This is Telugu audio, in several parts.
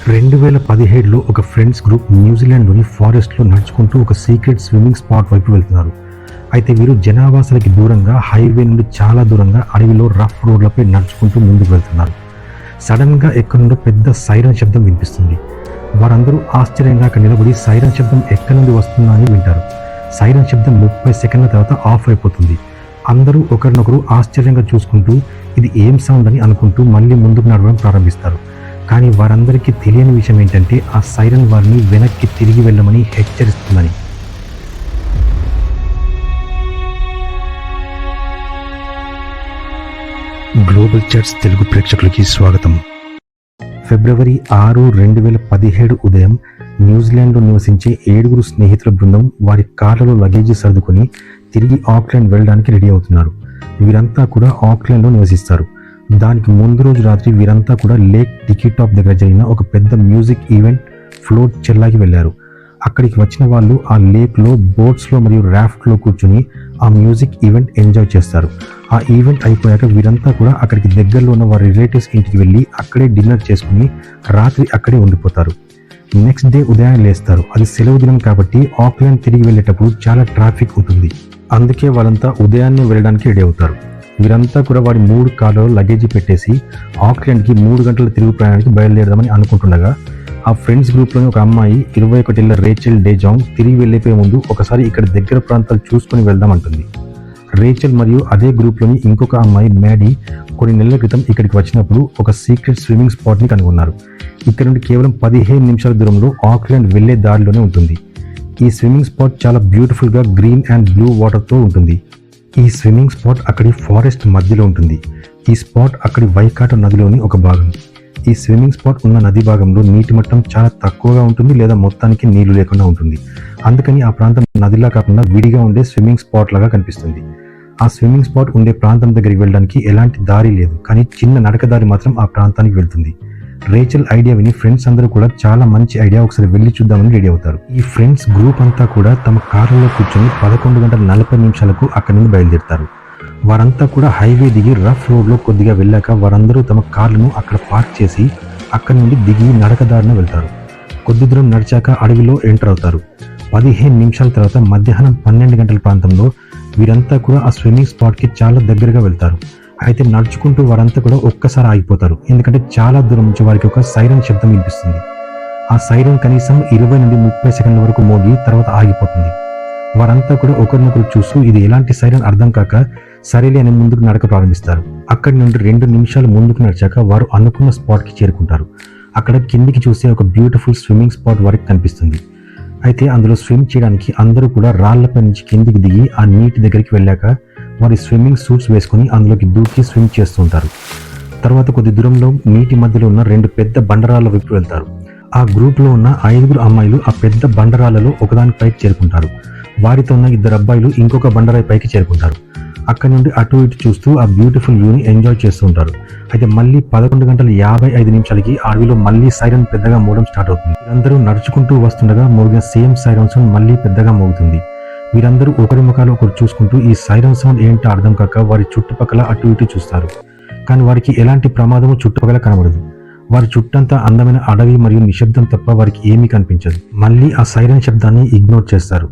2017లో ఒక ఫ్రెండ్స్ గ్రూప్ న్యూజిలాండ్లోని ఫారెస్ట్లో నడుచుకుంటూ ఒక సీక్రెట్ స్విమ్మింగ్ స్పాట్ వైపు వెళ్తున్నారు. అయితే వీరు జనావాసాలకి దూరంగా హైవే నుండి చాలా దూరంగా అడవిలో రఫ్ రోడ్లపై నడుచుకుంటూ ముందుకు వెళ్తున్నారు. సడన్గా ఎక్కడి నుండో పెద్ద సైరన్ శబ్దం వినిపిస్తుంది. వారందరూ ఆశ్చర్యంగా అక్కడ నిలబడి సైరన్ శబ్దం ఎక్కడి నుండి వస్తుందా అని వింటారు. సైరన్ శబ్దం 30 సెకండ్ల తర్వాత ఆఫ్ అయిపోతుంది. అందరూ ఒకరినొకరు ఆశ్చర్యంగా చూసుకుంటూ ఇది ఏం సౌండ్ అని అనుకుంటూ మళ్ళీ ముందుకు నడవడం ప్రారంభిస్తారు. కానీ వారందరికీ తెలియని విషయం ఏంటంటే ఆ సైరన్ వారిని వెనక్కి తిరిగి వెళ్ళమని హెచ్చరిస్తుందని. గ్లోబల్ చాట్స్ తెలుగు ప్రేక్షకులకి స్వాగతం. ఫిబ్రవరి 6, 2017 ఉదయం న్యూజిలాండ్లో నివసించే 7 స్నేహితుల బృందం వారి కార్లలో లగేజీ సర్దుకొని తిరిగి ఆక్లాండ్ వెళ్ళడానికి రెడీ అవుతున్నారు. వీరంతా కూడా ఆక్లాండ్లో నివసిస్తారు. దానికి ముందు రోజు రాత్రి వీరంతా కూడా లేక్ టికీటాప్ దగ్గర జరిగిన ఒక పెద్ద మ్యూజిక్ ఈవెంట్ ఫ్లోట్ చెల్లాకి వెళ్ళారు. అక్కడికి వచ్చిన వాళ్ళు ఆ లేక్లో బోట్స్లో మరియు రాఫ్ట్లో కూర్చుని ఆ మ్యూజిక్ ఈవెంట్ ఎంజాయ్ చేస్తారు. ఆ ఈవెంట్ అయిపోయాక వీరంతా కూడా అక్కడికి దగ్గరలో ఉన్న వారి రిలేటివ్స్ ఇంటికి వెళ్ళి అక్కడే డిన్నర్ చేసుకుని రాత్రి అక్కడే ఉండిపోతారు. నెక్స్ట్ డే ఉదయాన్నే లేస్తారు. అది సెలవు దినం కాబట్టి ఆక్లాండ్ తిరిగి వెళ్ళేటప్పుడు చాలా ట్రాఫిక్ ఉంటుంది. అందుకే వాళ్ళంతా ఉదయాన్నే వెళ్ళడానికి రెడీ అవుతారు. వీరంతా కూడా వారి 3 కార్లలో లగేజీ పెట్టేసి ఆక్లాండ్కి 3 గంటల తిరుగు ప్రయాణానికి బయలుదేరదామని అనుకుంటుండగా ఆ ఫ్రెండ్స్ గ్రూప్లోని ఒక అమ్మాయి 21 ఏళ్ల రేచెల్ డేజాంగ్ తిరిగి వెళ్ళిపోయే ముందు ఒకసారి ఇక్కడ దగ్గర ప్రాంతాలు చూసుకొని వెళ్దామంటుంది. రేచెల్ మరియు అదే గ్రూప్లోని ఇంకొక అమ్మాయి మ్యాడీ కొన్ని నెలల క్రితం ఇక్కడికి వచ్చినప్పుడు ఒక సీక్రెట్ స్విమ్మింగ్ స్పాట్ని కనుగొన్నారు. ఇక్కడ నుండి కేవలం 15 నిమిషాల దూరంలో ఆక్లాండ్ వెళ్లే దారిలోనే ఉంటుంది. ఈ స్విమ్మింగ్ స్పాట్ చాలా బ్యూటిఫుల్గా గ్రీన్ అండ్ బ్లూ వాటర్తో ఉంటుంది. ఈ స్విమ్మింగ్ స్పాట్ అక్కడి ఫారెస్ట్ మధ్యలో ఉంటుంది. ఈ స్పాట్ అక్కడి వైకాటో నదిలోని ఒక భాగం. ఈ స్విమ్మింగ్ స్పాట్ ఉన్న నది భాగంలో నీటి మట్టం చాలా తక్కువగా ఉంటుంది లేదా మొత్తానికి నీళ్లు లేకుండా ఉంటుంది. అందుకని ఆ ప్రాంతం నదిలా కాకుండా విడిగా ఉండే స్విమ్మింగ్ స్పాట్ లాగా కనిపిస్తుంది. ఆ స్విమ్మింగ్ స్పాట్ ఉండే ప్రాంతం దగ్గరికి వెళ్ళడానికి ఎలాంటి దారి లేదు, కానీ చిన్న నడక దారి మాత్రం ఆ ప్రాంతానికి వెళ్తుంది. రేచెల్ ఐడియా విని ఫ్రెండ్స్ అందరూ కూడా చాలా మంచి ఐడియా, ఒకసారి వెళ్ళి చూద్దామని రెడీ అవుతారు. ఈ ఫ్రెండ్స్ గ్రూప్ అంతా కూడా తమ కార్లలో కూర్చొని 11:40 అక్కడి నుండి బయలుదేరుతారు. వారంతా కూడా హైవే దిగి రఫ్ రోడ్లో కొద్దిగా వెళ్ళాక వారందరూ తమ కార్లను అక్కడ పార్క్ చేసి అక్కడి నుండి దిగి నడకదారిన వెళ్తారు. కొద్ది దూరం నడిచాక అడవిలో ఎంటర్ అవుతారు. 15 నిమిషాల తర్వాత మధ్యాహ్నం 12 గంటల ప్రాంతంలో వీరంతా కూడా ఆ స్విమ్మింగ్ స్పాట్కి చాలా దగ్గరగా వెళ్తారు. అయితే నడుచుకుంటూ వారంతా కూడా ఒక్కసారి ఆగిపోతారు. ఎందుకంటే చాలా దూరం నుంచి వారికి ఒక సైరన్ శబ్దం వినిపిస్తుంది. ఆ సైరన్ కనీసం 20 నుండి 30 సెకండ్ల వరకు మోగి తర్వాత ఆగిపోతుంది. వారంతా కూడా ఒకరినొకరు చూస్తూ ఇది ఎలాంటి సైరన్ అర్థం కాక సరేలే అని ముందుకు నడక ప్రారంభిస్తారు. అక్కడి నుండి 2 నిమిషాలు ముందుకు నడిచాక వారు అనుకున్న స్పాట్కి చేరుకుంటారు. అక్కడ కిందికి చూసే ఒక బ్యూటిఫుల్ స్విమ్మింగ్ స్పాట్ వారికి కనిపిస్తుంది. అయితే అందులో స్విమ్ చేయడానికి అందరూ కూడా రాళ్లపై నుంచి కిందికి దిగి ఆ నీటి దగ్గరికి వెళ్ళాక వారి స్విమ్మింగ్ సూట్స్ వేసుకుని అందులోకి దూకి స్విమ్ చేస్తూ ఉంటారు. తర్వాత కొద్ది దూరంలో నీటి మధ్యలో ఉన్న 2 పెద్ద బండరాళ్ళ వైపు వెళ్తారు. ఆ గ్రూప్లో ఉన్న 5 అమ్మాయిలు ఆ పెద్ద బండరాళ్లలో ఒకదానిపైకి చేరుకుంటారు. వారితో ఉన్న 2 అబ్బాయిలు ఇంకొక బండరాయి పైకి చేరుకుంటారు. అక్కడి నుండి అటు ఇటు చూస్తూ ఆ బ్యూటిఫుల్ వ్యూని ఎంజాయ్ చేస్తూ ఉంటారు. అయితే మళ్ళీ 11:55 అడవిలో మళ్ళీ సైరన్ పెద్దగా మోగడం స్టార్ట్ అవుతుంది. వీరందరూ నడుచుకుంటూ వస్తుండగా మోగిన సేమ్ సైరన్ సౌండ్ మళ్ళీ పెద్దగా మోగుతుంది. వీరందరూ ఒకరి ముఖాలు ఒకరు చూసుకుంటూ ఈ సైరన్ సౌండ్ ఏంటో అర్థం కాక వారి చుట్టుపక్కల అటు ఇటు చూస్తారు. కానీ వారికి ఎలాంటి ప్రమాదము చుట్టుపక్కల కనబడదు. వారి చుట్టంతా అందమైన అడవి మరియు నిశ్శబ్దం తప్ప వారికి ఏమీ కనిపించదు. మళ్ళీ ఆ సైరన్ శబ్దాన్ని ఇగ్నోర్ చేస్తారు.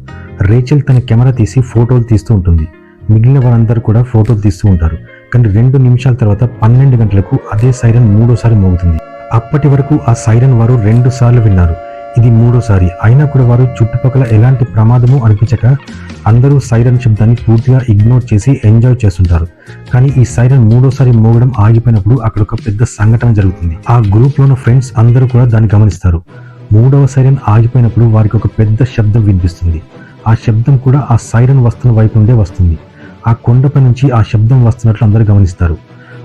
రేచెల్ తన కెమెరా తీసి ఫోటోలు తీస్తూ ఉంటుంది. మిగిలిన వారందరూ కూడా ఫోటోలు తీస్తూ ఉంటారు. కానీ 2 నిమిషాల తర్వాత 12 గంటలకు అదే సైరన్ 3వసారి మోగుతుంది. అప్పటి వరకు ఆ సైరన్ వారు 2 సార్లు విన్నారు. ఇది 3వసారి. అయినా కూడా వారు చుట్టుపక్కల ఎలాంటి ప్రమాదము అనిపించక అందరూ సైరన్ శబ్దాన్ని పూర్తిగా ఇగ్నోర్ చేసి ఎంజాయ్ చేస్తుంటారు. కానీ ఈ సైరన్ 3వసారి మోగడం ఆగిపోయినప్పుడు అక్కడ ఒక పెద్ద సంఘటన జరుగుతుంది. ఆ గ్రూప్లో ఉన్న ఫ్రెండ్స్ అందరూ కూడా దాన్ని గమనిస్తారు. 3వ సైరన్ ఆగిపోయినప్పుడు వారికి ఒక పెద్ద శబ్దం వినిపిస్తుంది. ఆ శబ్దం కూడా ఆ సైరన్ వస్తున్న వైపు నుండే వస్తుంది. ఆ కొండపై నుంచి ఆ శబ్దం వస్తున్నట్లు అందరూ గమనిస్తారు.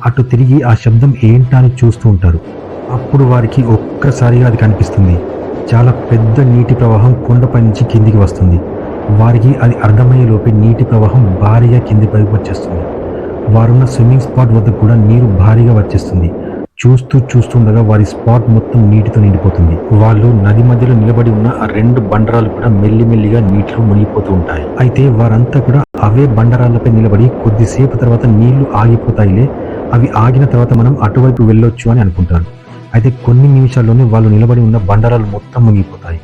అటు తిరిగి ఆ శబ్దం ఏంటా అని చూస్తూ ఉంటారు. అప్పుడు వారికి ఒక్కసారిగా అది కనిపిస్తుంది. చాలా పెద్ద నీటి ప్రవాహం కొండపై నుంచి కిందికి వస్తుంది. వారికి అది అర్థమయ్యేలోపే నీటి ప్రవాహం భారీగా కింది పైకి వచ్చేస్తుంది. వారున్న స్విమ్మింగ్ స్పాట్ వద్ద కూడా నీరు భారీగా వచ్చేస్తుంది. చూస్తుండగా వారి స్పాట్ మొత్తం నీటితో నిండిపోతుంది. వాళ్ళు నది మధ్యలో నిలబడి ఉన్న ఆ 2 బండరాలు కూడా మెల్లిమెల్లిగా నీటిలో మునిగిపోతూ ఉంటాయి. అయితే వారంతా కూడా అవే బండరాళ్లపై నిలబడి కొద్దిసేపు తర్వాత నీళ్లు ఆగిపోతాయిలే, అవి ఆగిన తర్వాత మనం అటువైపు వెళ్ళొచ్చు అని అనుకుంటారు. అయితే కొన్ని నిమిషాల్లోనే వాళ్ళు నిలబడి ఉన్న బండరాలు మొత్తం మునిగిపోతాయి.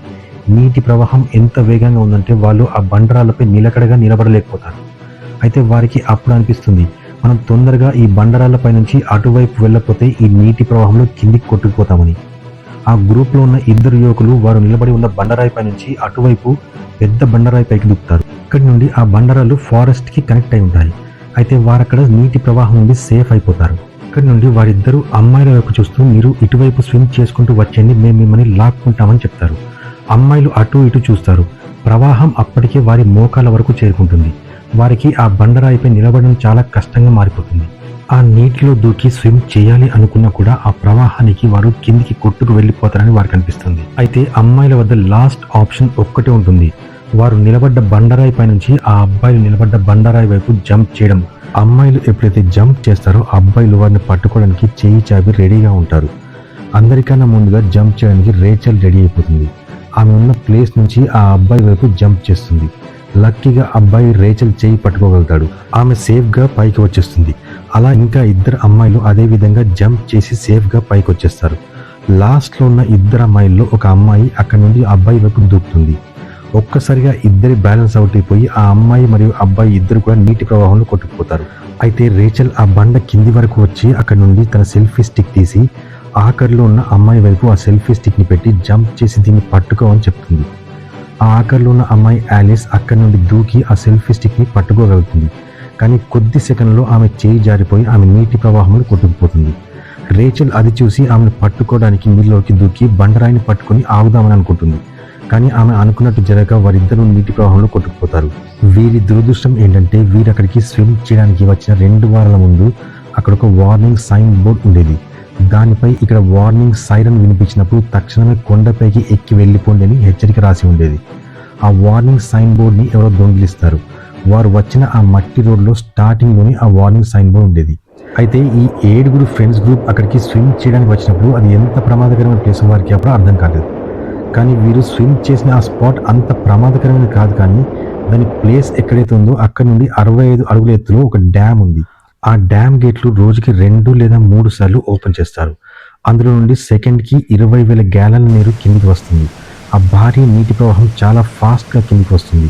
నీటి ప్రవాహం ఎంత వేగంగా ఉందంటే వాళ్ళు ఆ బండరాలపై నిలకడగా నిలబడలేకపోతారు. అయితే వారికి అప్పుడు అనిపిస్తుంది, మనం తొందరగా ఈ బండరాలపై నుంచి అటువైపు వెళ్ళకపోతే ఈ నీటి ప్రవాహంలో కిందికి కొట్టుకుపోతామని. ఆ గ్రూప్లో ఉన్న ఇద్దరు యువకులు వారు నిలబడి ఉన్న బండరాయిపై నుంచి అటువైపు పెద్ద బండరాయిపైకి దూకుతారు. ఇక్కడి నుండి ఆ బండరాలు ఫారెస్ట్కి కనెక్ట్ అయి ఉంటాయి. అయితే వారక్కడ నీటి ప్రవాహం నుండి సేఫ్ అయిపోతారు. ఇక్కడి నుండి వారిద్దరూ అమ్మాయిల వైపు చూస్తూ, మీరు ఇటువైపు స్విమ్ చేసుకుంటూ వచ్చేయండి, మేము మిమ్మల్ని లాక్కుంటామని చెప్తారు. అమ్మాయిలు అటు ఇటు చూస్తారు. ప్రవాహం అప్పటికే వారి మోకాల వరకు చేరుకుంటుంది. వారికి ఆ బండరాయిపై నిలబడడం చాలా కష్టంగా మారిపోతుంది. ఆ నీటిలో దూకి స్విమ్ చేయాలి అనుకున్నా కూడా ఆ ప్రవాహానికి వారు కిందికి కొట్టుకు వెళ్ళిపోతారని వారికి అనిపిస్తుంది. అయితే అమ్మాయిల వద్ద లాస్ట్ ఆప్షన్ ఒక్కటే ఉంటుంది. వారు నిలబడ్డ బండరాయి పై నుంచి ఆ అబ్బాయిలు నిలబడ్డ బండరాయి వైపు జంప్ చేయడం. అమ్మాయిలు ఎప్పుడైతే జంప్ చేస్తారో అబ్బాయిలు వారిని పట్టుకోవడానికి చేయి చాపి రెడీగా ఉంటారు. అందరికన్నా ముందుగా జంప్ చేయడానికి రేచల్ రెడీ అయిపోతుంది. ఆమె ఉన్న ప్లేస్ నుంచి ఆ అబ్బాయి వైపు జంప్ చేస్తుంది. లక్కీగా అబ్బాయి రేచల్ చేయి పట్టుకోగలుగుతాడు. ఆమె సేఫ్గా పైకి వచ్చేస్తుంది. అలా ఇంకా ఇద్దరు అమ్మాయిలు అదే విధంగా జంప్ చేసి సేఫ్గా పైకి వచ్చేస్తారు. లాస్ట్లో ఉన్న ఇద్దరు అమ్మాయిల్లో ఒక అమ్మాయి అక్కడి నుండి అబ్బాయి వైపు దూకుతుంది. ఒక్కసారిగా ఇద్దరి బ్యాలెన్స్ అవుట్ అయిపోయి ఆ అమ్మాయి మరియు అబ్బాయి ఇద్దరు కూడా నీటి ప్రవాహంలో కొట్టుకుపోతారు. అయితే రేచల్ ఆ బండ కింది వరకు వచ్చి అక్కడి నుండి తన సెల్ఫీ స్టిక్ తీసి ఆఖరిలో ఉన్న అమ్మాయి వైపు ఆ సెల్ఫీ స్టిక్ని పెట్టి జంప్ చేసి దీన్ని పట్టుకోమని చెప్తుంది. ఆ ఆఖరిలో ఉన్న అమ్మాయి ఆలిస్ అక్కడి నుండి దూకి ఆ సెల్ఫీ స్టిక్ని పట్టుకోగలుగుతుంది. కానీ కొద్ది సెకండ్లో ఆమె చేయి జారిపోయి ఆమె నీటి ప్రవాహంలో కొట్టుకుపోతుంది. రేచల్ అది చూసి ఆమెను పట్టుకోవడానికి నీళ్ళలోకి దూకి బండరాయిని పట్టుకొని ఆగుదామని అనుకుంటుంది. కానీ ఆమె అనుకున్నట్టు జరగక వారిద్దరూ నీటి ప్రవాహంలో కొట్టుకుపోతారు. వీరి దురదృష్టం ఏంటంటే వీరు అక్కడికి స్విమ్ చేయడానికి వచ్చిన 2 వారాల ముందు అక్కడ ఒక వార్నింగ్ సైన్ బోర్డ్ ఉండేది. దానిపై ఇక్కడ వార్నింగ్ సైరన్ వినిపించినప్పుడు తక్షణమే కొండపైకి ఎక్కి వెళ్ళిపోండి అని హెచ్చరిక రాసి ఉండేది. ఆ వార్నింగ్ సైన్ బోర్డ్ని ఎవరో దొంగిలిస్తారు. వారు వచ్చిన ఆ మట్టి రోడ్లో స్టార్టింగ్లోనే ఆ వార్నింగ్ సైన్ బోర్డ్ ఉండేది. అయితే ఈ 7 ఫ్రెండ్స్ గ్రూప్ అక్కడికి స్విమ్ చేయడానికి వచ్చినప్పుడు అది ఎంత ప్రమాదకరమైన ప్లేస్ వారికి అప్పుడు అర్థం కాలేదు. కానీ వీరు స్విమ్ చేసిన ఆ స్పాట్ అంత ప్రమాదకరమైనది కాదు. కానీ దాని ప్లేస్ ఎక్కడైతే ఉందో అక్కడ నుండి 65 అడుగుల ఎత్తులో ఒక డ్యామ్ ఉంది. ఆ డ్యామ్ గేట్లు రోజుకి 2 లేదా 3 సార్లు ఓపెన్ చేస్తారు. అందులో నుండి సెకండ్కి 20,000 గ్యాలన్ల నీరు కిందికి వస్తుంది. ఆ భారీ నీటి ప్రవాహం చాలా ఫాస్ట్గా కిందికి వస్తుంది.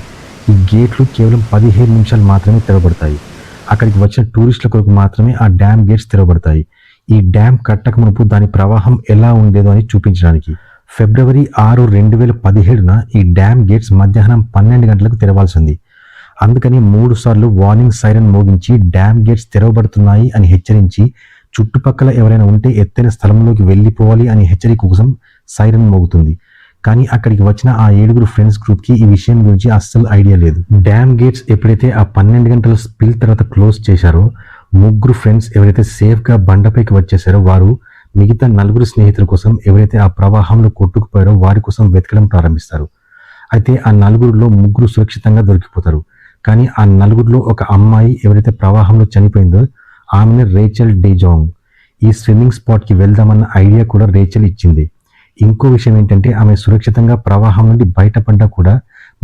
ఈ గేట్లు కేవలం 15 నిమిషాలు మాత్రమే తెరవబడతాయి. అక్కడికి వచ్చిన టూరిస్టుల కొరకు మాత్రమే ఆ డ్యామ్ గేట్స్ తెరవబడతాయి. ఈ డ్యామ్ కట్టక మునుపు దాని ప్రవాహం ఎలా ఉండేదో అని చూపించడానికి. ఫిబ్రవరి 6, 2017న ఈ డ్యామ్ గేట్స్ మధ్యాహ్నం 12 గంటలకు తెరవాల్సింది. అందుకని 3 సార్లు వార్నింగ్ సైరన్ మోగించి డ్యామ్ గేట్స్ తెరవబడుతున్నాయి అని హెచ్చరించి, చుట్టుపక్కల ఎవరైనా ఉంటే ఎత్తైన స్థలంలోకి వెళ్ళిపోవాలి అని హెచ్చరిక కోసం సైరన్ మోగుతుంది. కానీ అక్కడికి వచ్చిన ఆ 7 ఫ్రెండ్స్ గ్రూప్కి ఈ విషయం గురించి అస్సలు ఐడియా లేదు. డ్యామ్ గేట్స్ ఎప్పుడైతే ఆ 12 గంటల స్పిల్ తర్వాత క్లోజ్ చేశారో 3 ఫ్రెండ్స్ ఎవరైతే సేఫ్గా బండపైకి వచ్చేసారో వారు మిగతా 4 స్నేహితుల కోసం ఎవరైతే ఆ ప్రవాహంలో కొట్టుకుపోయారో వారి కోసం వెతకడం ప్రారంభిస్తారు. అయితే ఆ 4లో 3 సురక్షితంగా దొరికిపోతారు. కానీ ఆ 4లో ఒక అమ్మాయి ఎవరైతే ప్రవాహంలో చనిపోయిందో ఆమెను రేచల్ డేజాంగ్. ఈ స్విమ్మింగ్ స్పాట్కి వెళ్దామన్న ఐడియా కూడా రేచల్ ఇచ్చింది. ఇంకో విషయం ఏంటంటే ఆమె సురక్షితంగా ప్రవాహం నుండి బయటపడ్డా కూడా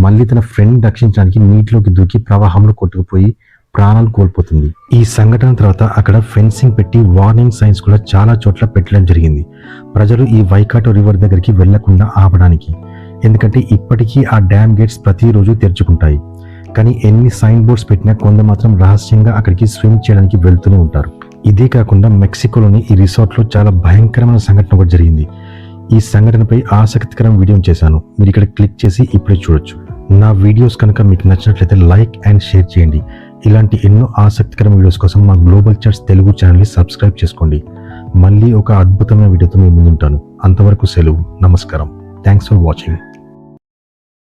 మళ్ళీ తన ఫ్రెండ్ రక్షించడానికి నీటిలోకి దూకి ప్రవాహంలో కొట్టుకుపోయి ప్రాణాలు కోల్పోతుంది. ఈ సంఘటన తర్వాత అక్కడ ఫెన్సింగ్ పెట్టి వార్నింగ్ సైన్స్ కూడా చాలా చోట్ల పెట్టడం జరిగింది. ప్రజలు ఈ వైకాటో రివర్ దగ్గరికి వెళ్లకుండా ఆపడానికి. ఎందుకంటే ఇప్పటికీ ఆ డ్యామ్ గేట్స్ ప్రతిరోజు తెరుచుకుంటాయి. కానీ ఎన్ని సైన్ బోర్డ్స్ పెట్టినా కొంత మాత్రం రహస్యంగా అక్కడికి స్విమ్ చేయడానికి వెళ్తూనే ఉంటారు. ఇదే కాకుండా మెక్సికోలోని ఈ రిసార్ట్లో చాలా భయంకరమైన సంఘటన కూడా జరిగింది. ఈ సంఘటనపై ఆసక్తికరం వీడియో చేశాను. మీరు ఇక్కడ క్లిక్ చేసి ఇప్పుడే చూడొచ్చు. నా వీడియోస్ కనుక మీకు నచ్చినట్లయితే లైక్ అండ్ షేర్ చేయండి. ఇలాంటి ఎన్నో ఆసక్తికరమైన వీడియోస్ కోసం మా గ్లోబల్ చాట్స్ తెలుగు ఛానల్ని సబ్స్క్రైబ్ చేసుకోండి. మళ్ళీ ఒక అద్భుతమైన వీడియోతో మీ ముందుంటాను. అంతవరకు సెలవు. నమస్కారం. Thanks for watching.